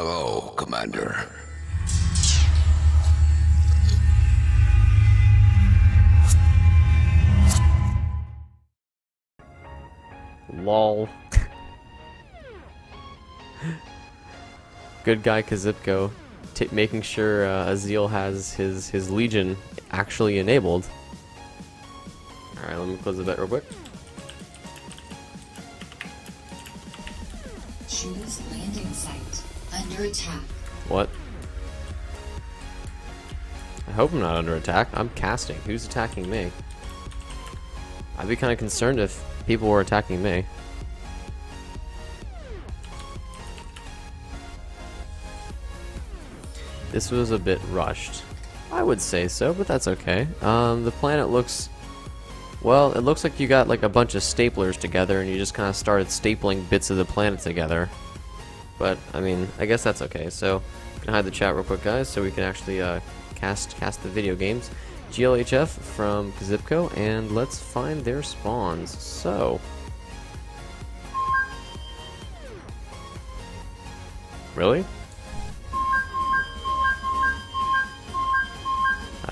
Hello, Commander. Lol. Good guy Qzipco making sure Azeal has his Legion actually enabled. Alright, let me close the bit real quick. Choose landing site. Under attack. What? I hope I'm not under attack. I'm casting. Who's attacking me? I'd be kind of concerned if people were attacking me. This was a bit rushed. I would say so, but that's okay. The planet looks... Well, it looks like you got like a bunch of staplers together and you just kind of started stapling bits of the planet together. But, I mean, I guess that's okay. So, I'm gonna hide the chat real quick, guys, so we can actually cast the video games. GLHF from Qzipco, and let's find their spawns. So... Really?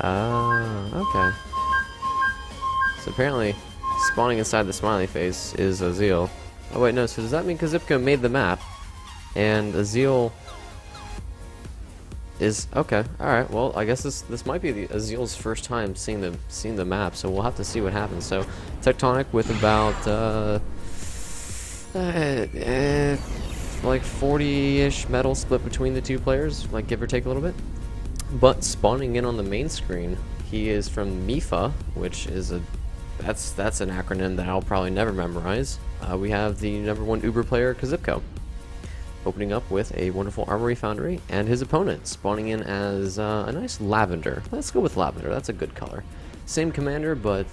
Okay. So apparently, spawning inside the smiley face is Azeal. Oh wait, no, so does that mean Qzipco made the map? And Azeal is... Okay, alright, well, I guess this might be the Azeal's first time seeing the map, so we'll have to see what happens. So, Tectonic with about, like 40-ish metal split between the two players, like give or take a little bit. But spawning in on the main screen, he is from MIFA, which is that's an acronym that I'll probably never memorize. We have the #1 Uber player, Qzipco, opening up with a wonderful Armory Foundry, and his opponent spawning in as a nice lavender. Let's go with lavender, that's a good color. Same commander, but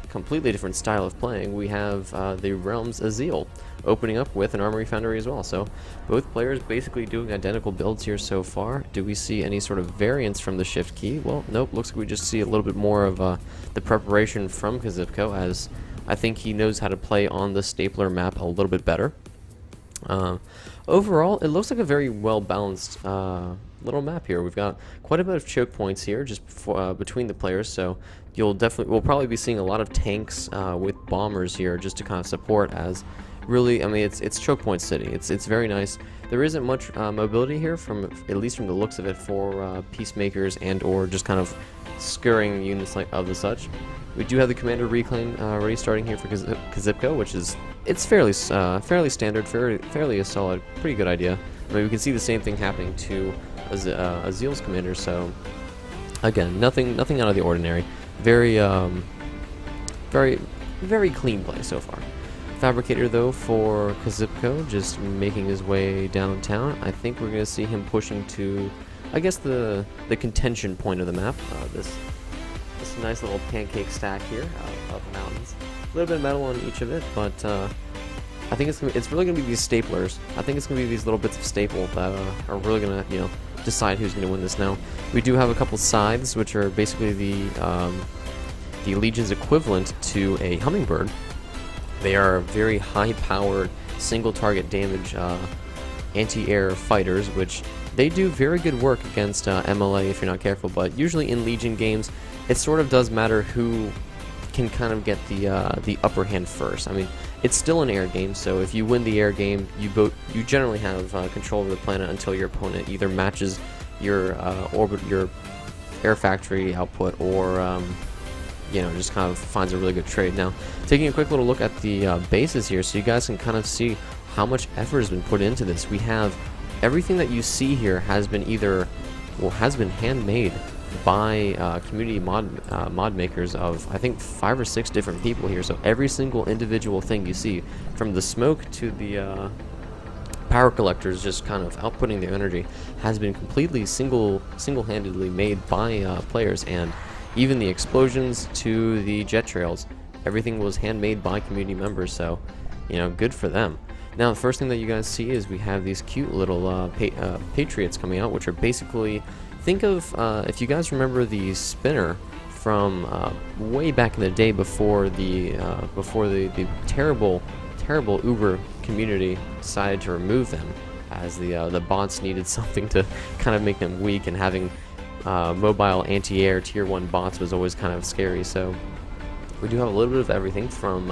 completely different style of playing. We have the Realm's Azeal opening up with an Armory Foundry as well. So both players basically doing identical builds here so far. Do we see any sort of variance from the shift key? Well, nope. Looks like we just see a little bit more of the preparation from Qzipco, as I think he knows how to play on the stapler map a little bit better. Overall, it looks like a very well balanced little map here. We've got quite a bit of choke points here just between the players, so we'll probably be seeing a lot of tanks with bombers here just to kind of support, as really, I mean, it's choke point city. It's very nice. There isn't much mobility here, at least from the looks of it, for peacemakers and or just kind of scurrying units like of the such. We do have the commander reclaim already starting here for Qzipco, which is fairly standard, fairly a solid, pretty good idea. I mean, we can see the same thing happening to Azeal's commander. So again, nothing out of the ordinary. Very clean play so far. Fabricator though for Qzipco, just making his way downtown. I think we're gonna see him pushing to, I guess, the contention point of the map. This nice little pancake stack here of mountains. A little bit of metal on each of it, but I think it's really gonna be these staplers. I think it's gonna be these little bits of staple that are really gonna, you know, decide who's gonna win this. Now, we do have a couple scythes, which are basically the Legion's equivalent to a hummingbird. They are very high-powered, single-target damage anti-air fighters, which they do very good work against MLA if you're not careful. But usually in Legion games, it sort of does matter who can kind of get the upper hand first. I mean, it's still an air game, so if you win the air game, you generally have control of the planet until your opponent either matches your your air factory output, or you know, just kind of finds a really good trade. Now, taking a quick little look at the bases here, so you guys can kind of see how much effort has been put into this. We have everything that you see here has been has been handmade by community mod makers of, I think, 5 or 6 different people here. So every single individual thing you see, from the smoke to the power collectors just kind of outputting their energy, has been completely single-handedly made by players. And even the explosions to the jet trails, everything was handmade by community members, so, you know, good for them. Now, the first thing that you guys see is we have these cute little Patriots coming out, which are basically, think of, if you guys remember the spinner from way back in the day before the terrible Uber community decided to remove them. as the bots needed something to kind of make them weak, and having mobile anti-air tier 1 bots was always kind of scary. So we do have a little bit of everything from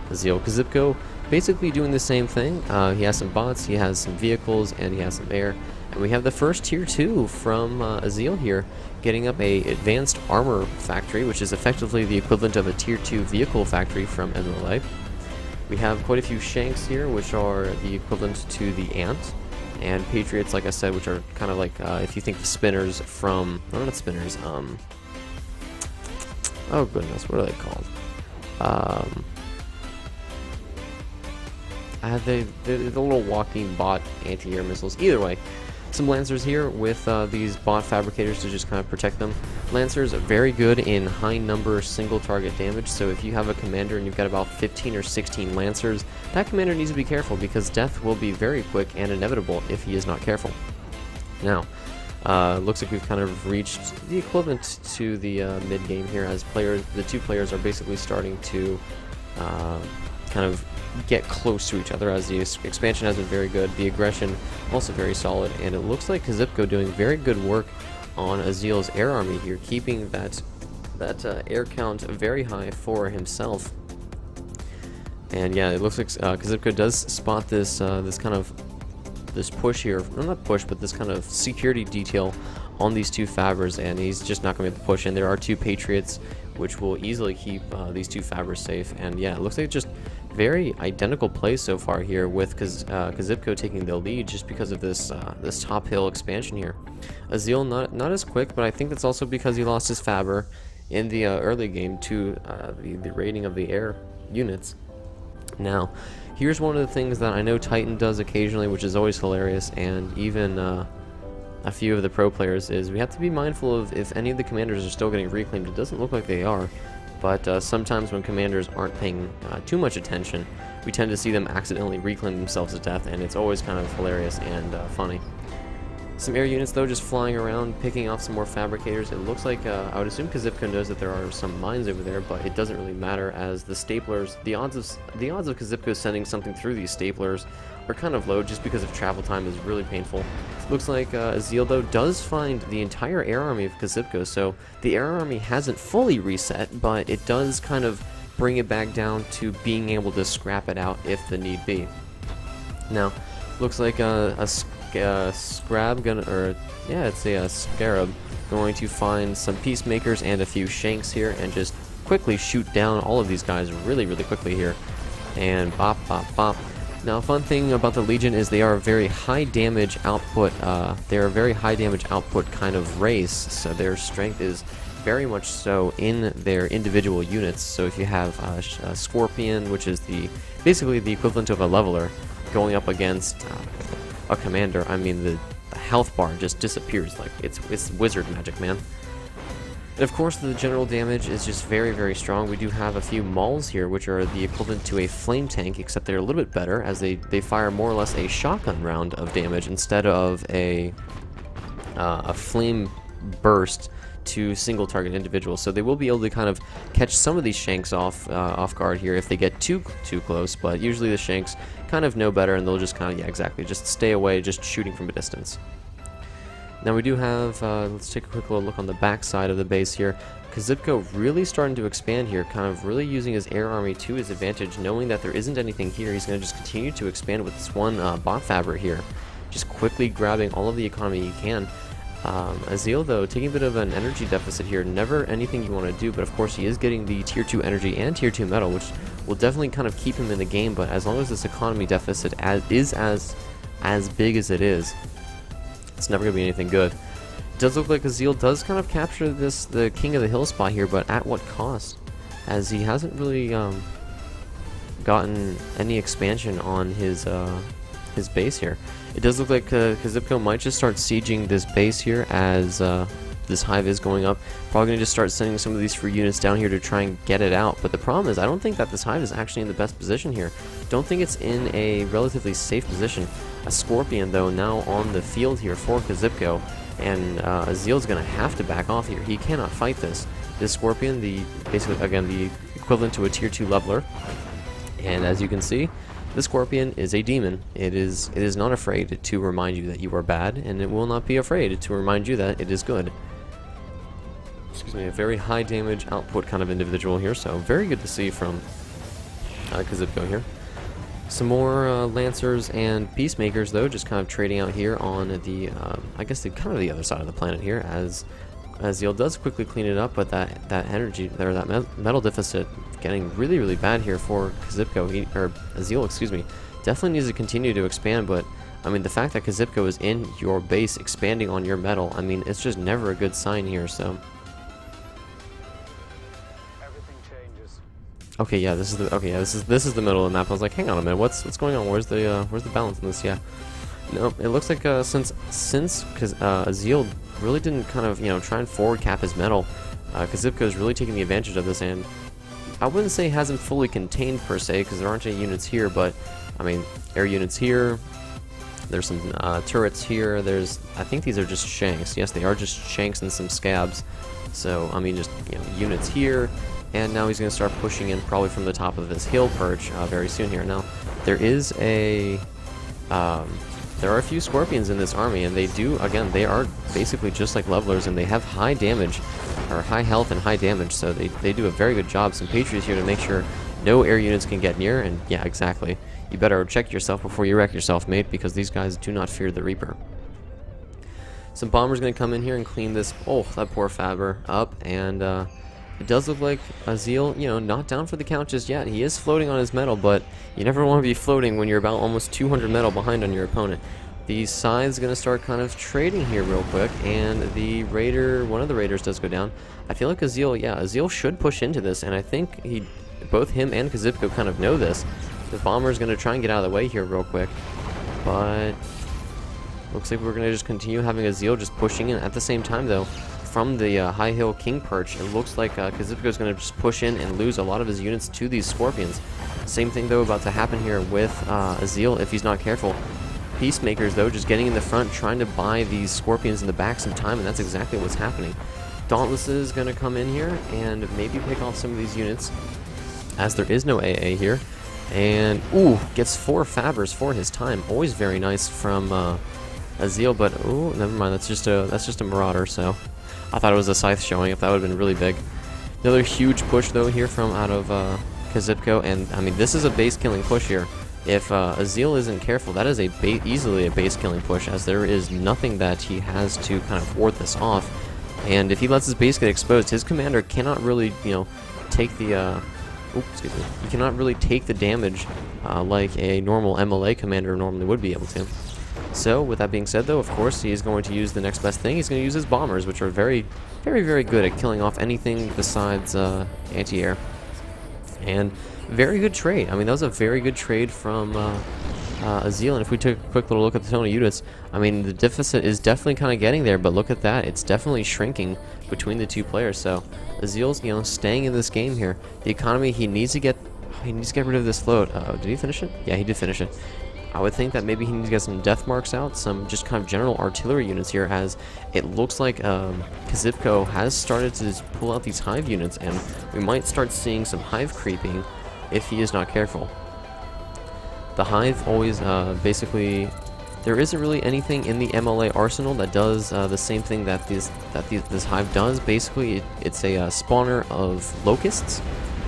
Azeal. Qzipco basically doing the same thing. He has some bots, he has some vehicles, and he has some air. And we have the first tier 2 from Azeal here, getting up a advanced armor factory, which is effectively the equivalent of a tier 2 vehicle factory from MLA. We have quite a few Shanks here, which are the equivalent to the Ant, and Patriots, like I said, which are kind of like, if you think of spinners from, no, not spinners, oh goodness, what are they called? They're the little walking bot anti-air missiles. Either way, some Lancers here with these bot fabricators to just kind of protect them. Lancers are very good in high number single target damage, so if you have a commander and you've got about 15 or 16 Lancers, that commander needs to be careful because death will be very quick and inevitable if he is not careful. Now, looks like we've kind of reached the equivalent to the mid game here, as the two players are basically starting to kind of get close to each other, as the expansion has been very good, the aggression also very solid, and it looks like Qzipco doing very good work on Azeal's air army here, keeping that air count very high for himself. And yeah, it looks like Qzipco does spot this this push here, well, not push, but this kind of security detail on these two Fabbers, and he's just not going to be able to push in. There are two Patriots, which will easily keep these two Fabbers safe. And yeah, it looks like just very identical plays so far here, with Qzipco taking the lead just because of this this top hill expansion here. Azeal not as quick, but I think that's also because he lost his Fabber in the early game to the raiding of the air units. Now, here's one of the things that I know Titan does occasionally, which is always hilarious, and even a few of the pro players, is we have to be mindful of if any of the commanders are still getting reclaimed. It doesn't look like they are, but sometimes when commanders aren't paying too much attention, we tend to see them accidentally reclaim themselves to death, and it's always kind of hilarious and funny. Some air units, though, just flying around, picking off some more fabricators. It looks like, I would assume Qzipco knows that there are some mines over there, but it doesn't really matter, as the staplers, the odds of Qzipco sending something through these staplers are kind of low, just because of travel time is really painful. Looks like Azeal, though, does find the entire air army of Qzipco, so the air army hasn't fully reset, but it does kind of bring it back down to being able to scrap it out if the need be. Now, looks like Scarab going to find some Peacemakers and a few Shanks here, and just quickly shoot down all of these guys really quickly here. And bop, bop, bop. Now, a fun thing about the Legion is they are a very high damage output. They're a very high damage output kind of race, so their strength is very much so in their individual units. So if you have a Scorpion, which is basically the equivalent of a leveler, going up against a commander, I mean the health bar just disappears, like it's wizard magic, man. And of course, the general damage is just very strong. We do have a few Mauls here, which are the equivalent to a flame tank, except they're a little bit better, as they fire more or less a shotgun round of damage instead of a flame burst to single target individuals. So they will be able to kind of catch some of these Shanks off guard here if they get too close, but usually the Shanks kind of know better, and they'll just kind of, yeah, exactly, just stay away, just shooting from a distance. Now we do have, let's take a quick little look on the back side of the base here. Qzipco really starting to expand here, kind of really using his air army to his advantage, knowing that there isn't anything here. He's going to just continue to expand with this one bot fabber here, just quickly grabbing all of the economy he can. Azeal, though, taking a bit of an energy deficit here. Never anything you want to do, but of course he is getting the tier 2 energy and tier 2 metal, which will definitely kind of keep him in the game. But as long as this economy deficit is as big as it is, it's never going to be anything good. It does look like Azeal does kind of capture the King of the Hill spot here, but at what cost? As he hasn't really gotten any expansion on his base here. It does look like Qzipco might just start sieging this base here as this hive is going up. Probably going to just start sending some of these free units down here to try and get it out. But the problem is, I don't think that this hive is actually in the best position here. Don't think it's in a relatively safe position. A Scorpion, though, now on the field here for Qzipco, and Azeal's going to have to back off here. He cannot fight this. This Scorpion, basically, again, the equivalent to a tier 2 leveler. And as you can see, the Scorpion is a demon. It is not afraid to remind you that you are bad, and it will not be afraid to remind you that it is good. Excuse me, a very high damage output kind of individual here, so very good to see from Qzipco here. Some more Lancers and Peacemakers, though, just kind of trading out here on the, I guess, kind of the other side of the planet here, as Azeal does quickly clean it up, but that energy, or that metal deficit getting really, really bad here for Qzipco, or Azeal, excuse me, definitely needs to continue to expand, but, I mean, the fact that Qzipco is in your base expanding on your metal, I mean, it's just never a good sign here, so... Okay, yeah, this is the middle of the map. I was like, hang on a minute, what's going on? Where's the balance in this? Yeah, no, it looks like since Azeal really didn't kind of try and forward cap his metal, Qzipco is really taking the advantage of this, and I wouldn't say hasn't fully contained per se, because there aren't any units here, but I mean, air units here. There's some turrets here. I think these are just shanks. Yes, they are just shanks and some scabs. So I mean, just units here. And now he's going to start pushing in probably from the top of this hill perch very soon here. Now, there are a few Scorpions in this army, and they are basically just like levelers, and they have high damage, or high health and high damage, so they do a very good job. Some Patriots here to make sure no air units can get near, and yeah, exactly. You better check yourself before you wreck yourself, mate, because these guys do not fear the Reaper. Some Bombers going to come in here and clean this, that poor Faber up, and it does look like Azeal, not down for the count just yet. He is floating on his metal, but you never want to be floating when you're about almost 200 metal behind on your opponent. The Scythe's going to start kind of trading here real quick, and the Raider, one of the Raiders does go down. I feel like Azeal should push into this, and I think both him and Qzipco kind of know this. The Bomber's going to try and get out of the way here real quick, but looks like we're going to just continue having Azeal just pushing in. At the same time, though, from the high hill king perch, it looks like Qzipco is going to just push in and lose a lot of his units to these Scorpions. Same thing, though, about to happen here with Azeal if he's not careful. Peacemakers, though, just getting in the front, trying to buy these Scorpions in the back some time, and that's exactly what's happening. Dauntless is going to come in here and maybe pick off some of these units, as there is no AA here. And, gets 4 Fabers for his time. Always very nice from Azeal, but, never mind, that's just a Marauder, so... I thought it was a Scythe showing up. That would have been really big. Another huge push, though, here from out of Qzipco, and I mean, this is a base killing push here. If Azeal isn't careful, that is easily a base killing push, as there is nothing that he has to kind of ward this off. And if he lets his base get exposed, his commander cannot really, take the he cannot really take the damage like a normal MLA commander normally would be able to. So, with that being said, though, of course, he is going to use the next best thing. He's going to use his Bombers, which are very, very, very good at killing off anything besides anti-air. And very good trade. I mean, that was a very good trade from Azeal. And if we took a quick little look at the total units, I mean, the deficit is definitely kind of getting there, but look at that. It's definitely shrinking between the two players. So, Azeal's, staying in this game here. The economy, he needs to get rid of this float. Did he finish it? Yeah, he did finish it. I would think that maybe he needs to get some death marks out, some just kind of general artillery units here, as it looks like Qzipco has started to just pull out these hive units, and we might start seeing some hive creeping if he is not careful. The hive always basically, there isn't really anything in the MLA arsenal that does the same thing that this hive does. Basically, it's a spawner of locusts.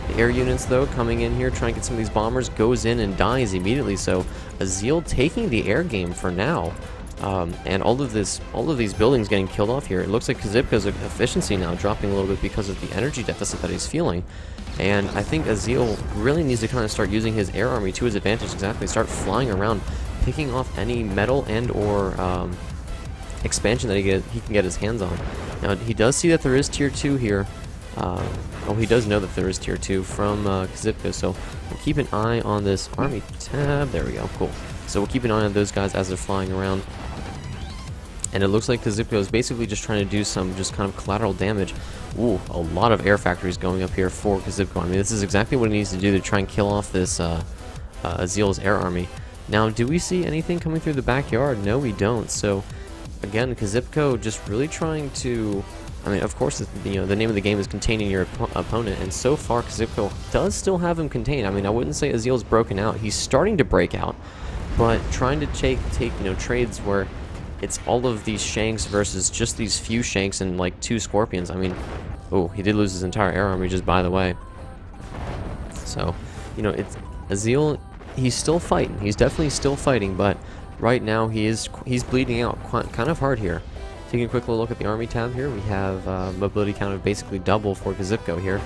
The air units, though, coming in here, trying to get some of these Bombers, goes in and dies immediately. So Azeal taking the air game for now, and all of these buildings getting killed off here. It looks like Qzipco's efficiency now dropping a little bit because of the energy deficit that he's feeling. And I think Azeal really needs to kind of start using his air army to his advantage. Exactly, start flying around, picking off any metal and or expansion that he can get his hands on. Now he does see that there is tier 2 here. He does know that there is tier 2 from Qzipco, so we'll keep an eye on this army tab. There we go, cool. So we'll keep an eye on those guys as they're flying around. And it looks like Qzipco is basically just trying to do some just kind of collateral damage. A lot of air factories going up here for Qzipco. I mean, this is exactly what he needs to do to try and kill off this Azeal's air army. Now, do we see anything coming through the backyard? No, we don't. So, again, Qzipco just really trying to I mean, of course, you know, the name of the game is containing your opponent, and so far Qzipco does still have him contained. I mean, I wouldn't say Azeal's broken out. He's starting to break out, but trying to take you know, trades where it's all of these Shanks versus just these few Shanks and like 2 Scorpions. I mean, oh, he did lose his entire air army just by the way. So, you know, it's Azeal. He's still fighting. He's definitely still fighting, but right now he's bleeding out kind of hard here. Taking a quick look at the army tab here, we have mobility count of basically double for Qzipco here,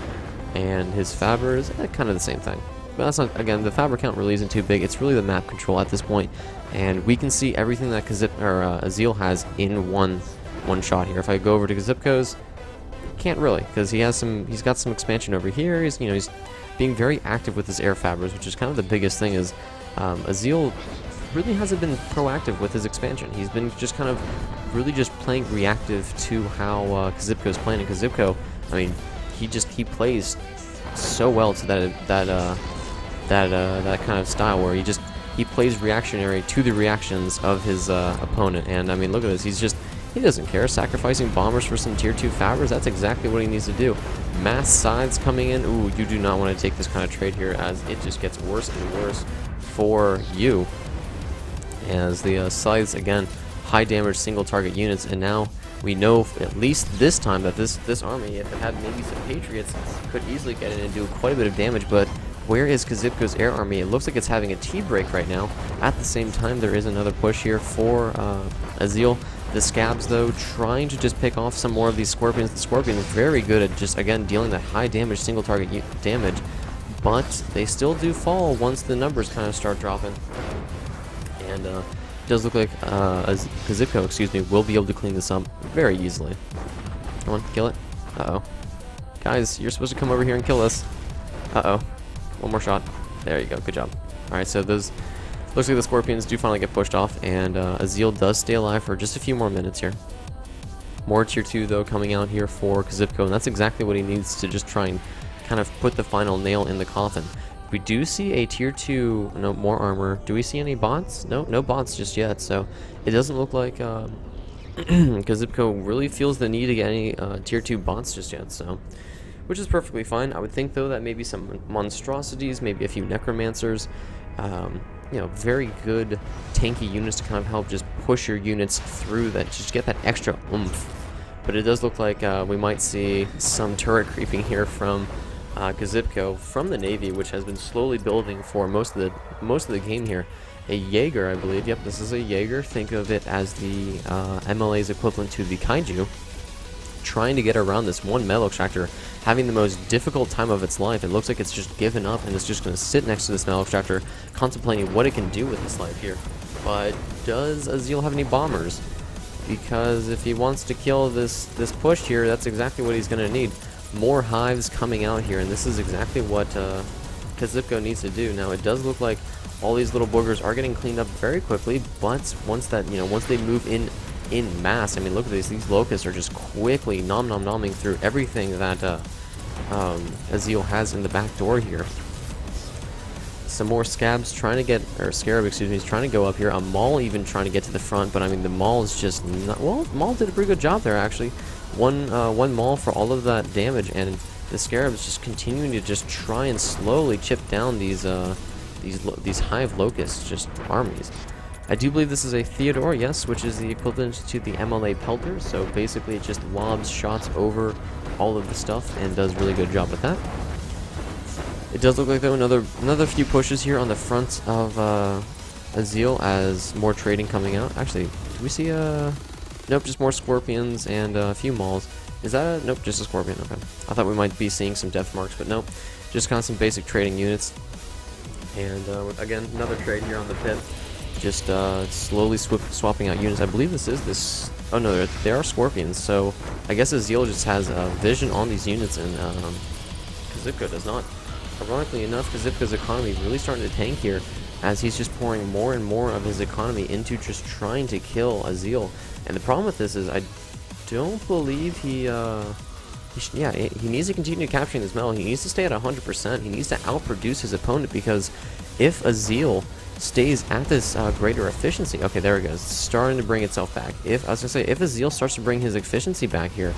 and his Faber is kind of the same thing. But that's not, again, the Faber count really isn't too big. It's really the map control at this point, and we can see everything that Azeal has in one shot here. If I go over to Qzipco's, can't really, because he's got some expansion over here. He's being very active with his air Fabers, which is kind of the biggest thing. Is Azeal really hasn't been proactive with his expansion. He's been just kind of really just playing reactive to how Qzipco's playing. And Qzipco, I mean, he plays so well to that kind of style where he plays reactionary to the reactions of his opponent. And I mean, look at this. He doesn't care. Sacrificing bombers for some tier 2 Fabers, that's exactly what he needs to do. Mass scythes coming in. Ooh, you do not want to take this kind of trade here, as it just gets worse and worse for you. As the scythes, again, high damage single target units, and now we know at least this time that this army, if it had maybe some Patriots, could easily get in and do quite a bit of damage. But where is Qzipco's air army? It looks like it's having a tea break right now. At the same time, there is another push here for Azeal. The Scabs, though, trying to just pick off some more of these Scorpions. The Scorpion is very good at just, again, dealing that high damage single target damage, but they still do fall once the numbers kind of start dropping. And it does look like Qzipco, excuse me, will be able to clean this up very easily. Come on, kill it. Uh-oh. Guys, you're supposed to come over here and kill us. Uh-oh. One more shot. There you go. Good job. Alright, so those... looks like the Scorpions do finally get pushed off, and Azeal does stay alive for just a few more minutes here. More tier 2, though, coming out here for Qzipco, and that's exactly what he needs to just try and kind of put the final nail in the coffin. We do see a tier 2, no, more armor. Do we see any bots? No bots just yet, so it doesn't look like Qzipco really feels the need to get any tier 2 bots just yet, so... which is perfectly fine. I would think, though, that maybe some monstrosities, maybe a few necromancers, you know, very good tanky units to kind of help just push your units through that, just get that extra oomph. But it does look like we might see some turret creeping here from Qzipco from the Navy, which has been slowly building for most of the game here. A Jaeger, I believe. Yep, this is a Jaeger. Think of it as the MLA's equivalent to the Kaiju. Trying to get around this one metal extractor, having the most difficult time of its life. It looks like it's just given up and it's just going to sit next to this metal extractor, contemplating what it can do with its life here. But does Azeal have any bombers? Because if he wants to kill this push here, that's exactly what he's going to need. More hives coming out here, and this is exactly what Qzipco needs to do. Now, it does look like all these little boogers are getting cleaned up very quickly, but once they move in mass, I mean, look at these locusts are just quickly nomming through everything that Azeal has in the back door here. Some more scabs trying to get, or scarab, excuse me, is trying to go up here. A Maul even trying to get to the front, but I mean, the Maul is just not, well, Maul did a pretty good job there, actually. One Maul for all of that damage, and the scarab is just continuing to just try and slowly chip down these hive locusts, just armies. I do believe this is a Theodore, yes, which is the equivalent to the MLA Pelter, so basically it just lobs shots over all of the stuff and does a really good job with that. It does look like, though, another few pushes here on the front of Azeal as more trading coming out. Actually, do we see nope, just more Scorpions and a few Mauls. Is that a... nope, just a Scorpion, okay. I thought we might be seeing some death marks, but nope. Just kind of some basic trading units. And again, another trade here on the pit. Just slowly swapping out units. I believe this... oh no, they are Scorpions, so I guess Azeal just has vision on these units, and Qzipco does not. Ironically enough, Qzipco's economy is really starting to tank here, as he's just pouring more and more of his economy into just trying to kill Azeal. And the problem with this is I don't believe he needs to continue capturing this metal. He needs to stay at 100%. He needs to outproduce his opponent, because if Azeal stays at this greater efficiency, okay, there it goes, it's starting to bring itself back. If Azeal starts to bring his efficiency back here,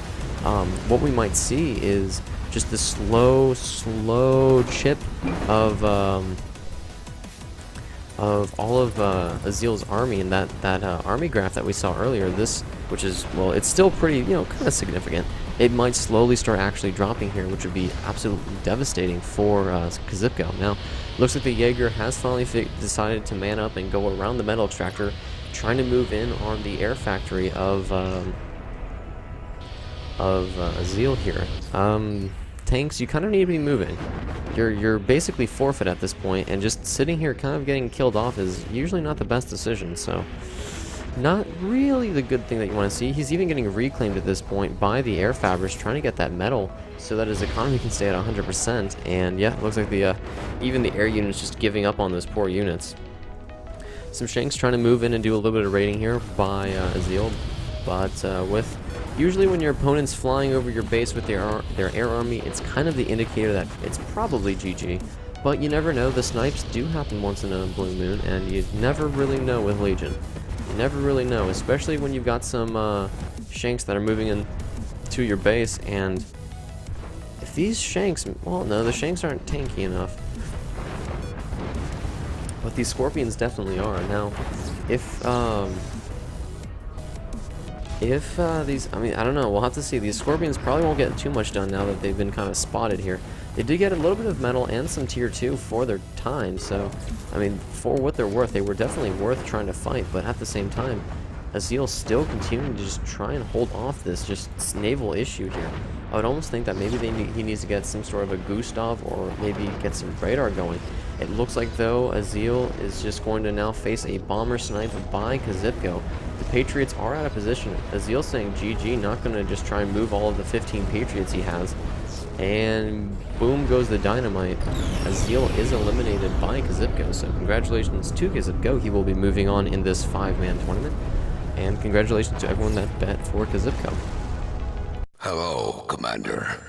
what we might see is just the slow chip of all of Azeal's army, and that army graph that we saw earlier. This, which is, well, it's still pretty, you know, kind of significant. It might slowly start actually dropping here, which would be absolutely devastating for Qzipco. Now, looks like the Jaeger has finally decided to man up and go around the metal extractor, trying to move in on the air factory of Azeal here. Tanks, you kind of need to be moving. You're basically forfeit at this point, and just sitting here kind of getting killed off is usually not the best decision, so not really the good thing that you want to see. He's even getting reclaimed at this point by the air fabrics, trying to get that metal so that his economy can stay at 100%, and yeah, it looks like the even the air units just giving up on those poor units. Some Shanks trying to move in and do a little bit of raiding here by Azeal, but with usually when your opponent's flying over your base with their air army, it's kind of the indicator that it's probably GG. But you never know. The snipes do happen once in a blue moon, and you never really know with Legion. You never really know, especially when you've got some Shanks that are moving in to your base, and if these Shanks, well, no, the Shanks aren't tanky enough. But these Scorpions definitely are. Now, if these, I mean, I don't know, we'll have to see. These Scorpions probably won't get too much done now that they've been kind of spotted here. They did get a little bit of metal and some tier 2 for their time, so, I mean, for what they're worth, they were definitely worth trying to fight, but at the same time, Azeal still continuing to just try and hold off this just naval issue here. I would almost think that maybe he needs to get some sort of a Gustav, or maybe get some radar going. It looks like, though, Azeal is just going to now face a bomber snipe by Qzipco. The Patriots are out of position. Azeal saying GG, not going to just try and move all of the 15 Patriots he has. And boom goes the dynamite. Azeal is eliminated by Qzipco, so congratulations to Qzipco. He will be moving on in this 5-man tournament. And congratulations to everyone that bet for Qzipco. Hello, Commander.